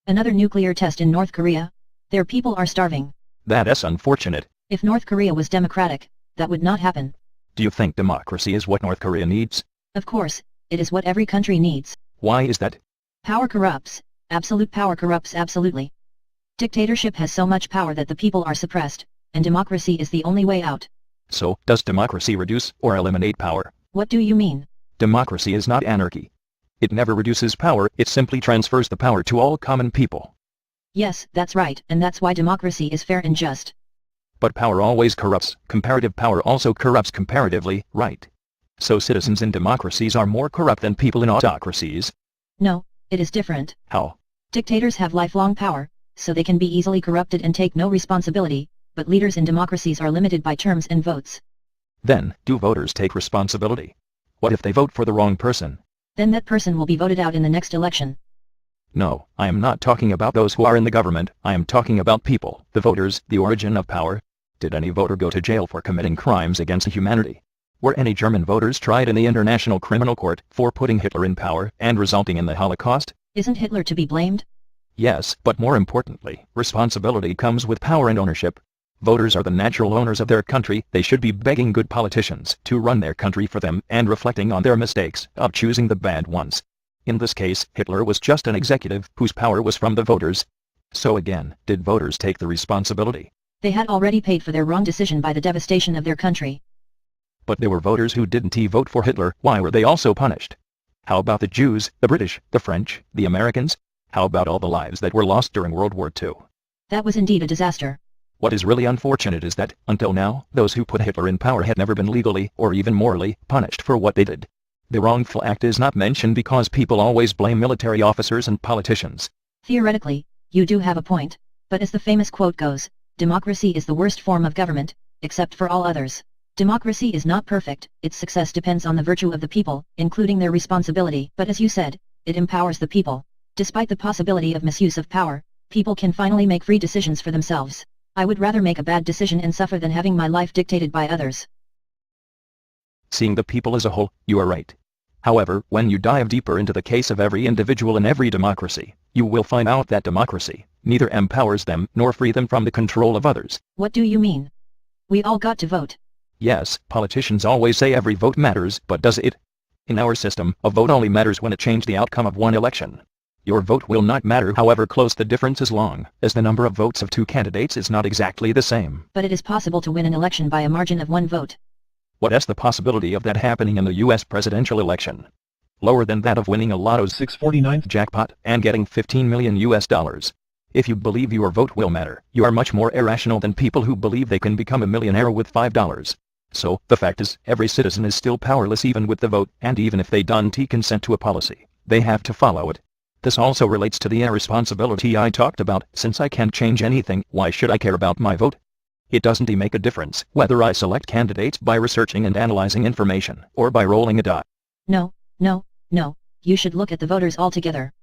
Another nuclear test in North Korea? Their people are starving. That's unfortunate. If North Korea was democratic, that would not happen. Do you think democracy is what North Korea needs? Of course, it is what every country needs. Why is that? Power corrupts. Absolute power corrupts absolutely. Dictatorship has so much power that the people are suppressed, and democracy is the only way out. So, does democracy reduce or eliminate power? What do you mean? Democracy is not anarchy. It never reduces power, it simply transfers the power to all common people. Yes, that's right, and that's why democracy is fair and just. But power always corrupts. Comparative power also corrupts comparatively, right? So citizens in democracies are more corrupt than people in autocracies? No, it is different. How? Dictators have lifelong power, so they can be easily corrupted and take no responsibility, but leaders in democracies are limited by terms and votes. Then, do voters take responsibility? What if they vote for the wrong person? Then that person will be voted out in the next election. No, I am not talking about those who are in the government, I am talking about people, the voters, the origin of power. Did any voter go to jail for committing crimes against humanity? Were any German voters tried in the International Criminal Court for putting Hitler in power and resulting in the Holocaust? Isn't Hitler to be blamed? Yes, but more importantly, responsibility comes with power and ownership. Voters are the natural owners of their country, they should be begging good politicians to run their country for them and reflecting on their mistakes of choosing the bad ones. In this case, Hitler was just an executive whose power was from the voters. So again, did voters take the responsibility? They had already paid for their wrong decision by the devastation of their country. But there were voters who didn't vote for Hitler, why were they also punished? How about the Jews, the British, the French, the Americans? How about all the lives that were lost during World War II? That was indeed a disaster. What is really unfortunate is that, until now, those who put Hitler in power had never been legally, or even morally, punished for what they did. The wrongful act is not mentioned because people always blame military officers and politicians. Theoretically, you do have a point, but as the famous quote goes, democracy is the worst form of government, except for all others. Democracy is not perfect, its success depends on the virtue of the people, including their responsibility, but as you said, it empowers the people. Despite the possibility of misuse of power, people can finally make free decisions for themselves. I would rather make a bad decision and suffer than having my life dictated by others. Seeing the people as a whole, you are right. However, when you dive deeper into the case of every individual in every democracy, you will find out that democracy neither empowers them nor free them from the control of others. What do you mean? We all got to vote. Yes, politicians always say every vote matters, but does it? In our system, a vote only matters when it changes the outcome of one election. Your vote will not matter however close the difference is long, as the number of votes of two candidates is not exactly the same. But it is possible to win an election by a margin of one vote. What is the possibility of that happening in the US presidential election? Lower than that of winning a Lotto's 649th jackpot and getting $15 million US. If you believe your vote will matter, you are much more irrational than people who believe they can become a millionaire with $5. So, the fact is, every citizen is still powerless even with the vote, and even if they don't consent to a policy, they have to follow it. This also relates to the irresponsibility I talked about. Since I can't change anything, why should I care about my vote? It doesn't make a difference whether I select candidates by researching and analyzing information, or by rolling a die. No, you should look at the voters altogether.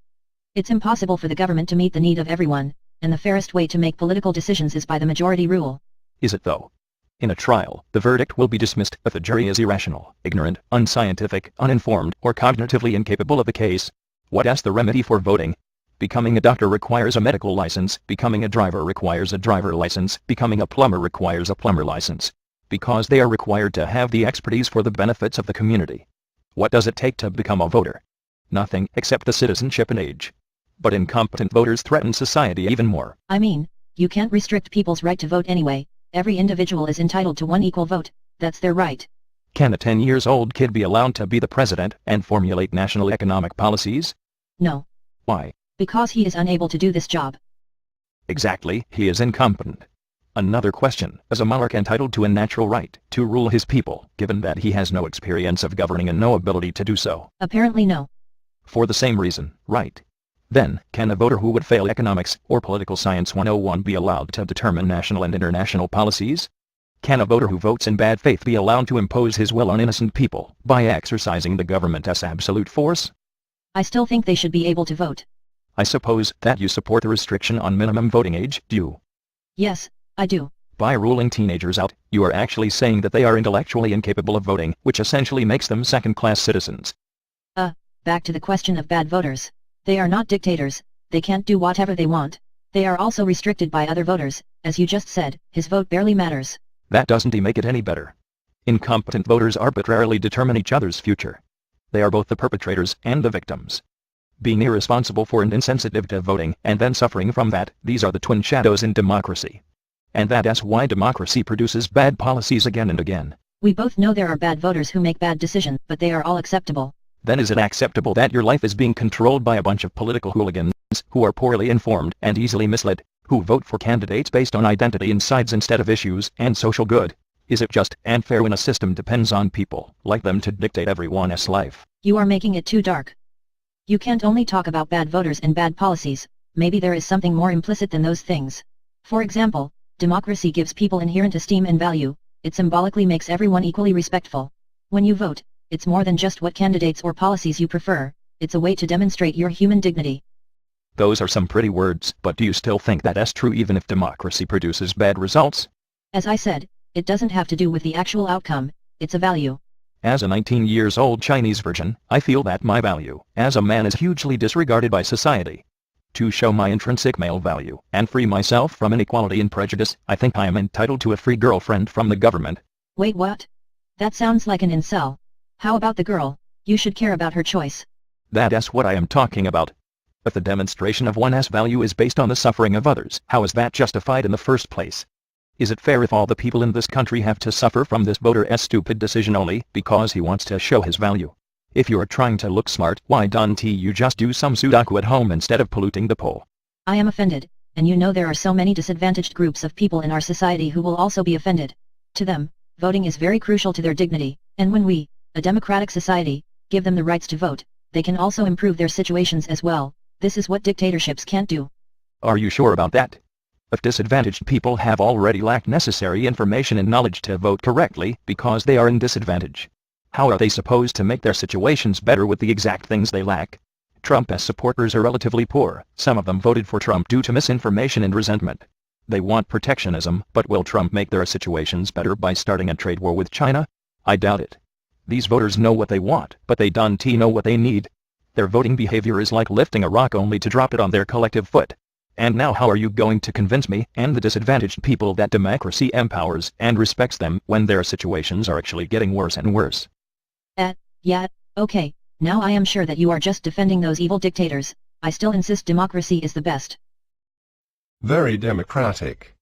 It's impossible for the government to meet the need of everyone, and the fairest way to make political decisions is by the majority rule. Is it though? In a trial, the verdict will be dismissed if the jury is irrational, ignorant, unscientific, uninformed, or cognitively incapable of the case. What is the remedy for voting? Becoming a doctor requires a medical license, becoming a driver requires a driver license, becoming a plumber requires a plumber license. Because they are required to have the expertise for the benefits of the community. What does it take to become a voter? Nothing, except the citizenship and age. But incompetent voters threaten society even more. I mean, you can't restrict people's right to vote anyway. Every individual is entitled to one equal vote, that's their right. Can a 10-year-old kid be allowed to be the president and formulate national economic policies? No. Why? Because he is unable to do this job. Exactly, he is incompetent. Another question, is a monarch entitled to a natural right to rule his people, given that he has no experience of governing and no ability to do so? Apparently no. For the same reason, right? Then, can a voter who would fail economics or political science 101 be allowed to determine national and international policies? Can a voter who votes in bad faith be allowed to impose his will on innocent people by exercising the government as absolute force? I still think they should be able to vote. I suppose that you support the restriction on minimum voting age, do you? Yes, I do. By ruling teenagers out, you are actually saying that they are intellectually incapable of voting, which essentially makes them second-class citizens. Back to the question of bad voters. They are not dictators, they can't do whatever they want. They are also restricted by other voters, as you just said, his vote barely matters. That doesn't make it any better. Incompetent voters arbitrarily determine each other's future. They are both the perpetrators and the victims. Being irresponsible for and insensitive to voting, and then suffering from that, these are the twin shadows in democracy. And that's why democracy produces bad policies again and again. We both know there are bad voters who make bad decisions, but they are all acceptable. Then is it acceptable that your life is being controlled by a bunch of political hooligans, who are poorly informed and easily misled, who vote for candidates based on identity and sides instead of issues and social good? Is it just and fair when a system depends on people like them to dictate everyone's life? You are making it too dark. You can't only talk about bad voters and bad policies, maybe there is something more implicit than those things. For example, democracy gives people inherent esteem and value, it symbolically makes everyone equally respectful. When you vote, it's more than just what candidates or policies you prefer, it's a way to demonstrate your human dignity. Those are some pretty words, but do you still think that's true even if democracy produces bad results? As I said, it doesn't have to do with the actual outcome, it's a value. As a 19-year-old Chinese virgin, I feel that my value, as a man, is hugely disregarded by society. To show my intrinsic male value, and free myself from inequality and prejudice, I think I am entitled to a free girlfriend from the government. Wait, what? That sounds like an incel. How about the girl? You should care about her choice. That's what I am talking about. If the demonstration of one's value is based on the suffering of others, how is that justified in the first place? Is it fair if all the people in this country have to suffer from this voter's stupid decision only because he wants to show his value? If you are trying to look smart, why don't you just do some Sudoku at home instead of polluting the poll? I am offended, and you know there are so many disadvantaged groups of people in our society who will also be offended. To them, voting is very crucial to their dignity, and when we, a democratic society, give them the rights to vote, they can also improve their situations as well. This is what dictatorships can't do. Are you sure about that? If disadvantaged people have already lacked necessary information and knowledge to vote correctly because they are in disadvantage, how are they supposed to make their situations better with the exact things they lack? Trump's supporters are relatively poor. Some of them voted for Trump due to misinformation and resentment. They want protectionism, but will Trump make their situations better by starting a trade war with China? I doubt it. These voters know what they want, but they don't know what they need. Their voting behavior is like lifting a rock only to drop it on their collective foot. And now how are you going to convince me and the disadvantaged people that democracy empowers and respects them when their situations are actually getting worse and worse? Yeah, okay, now I am sure that you are just defending those evil dictators. I still insist democracy is the best. Very democratic.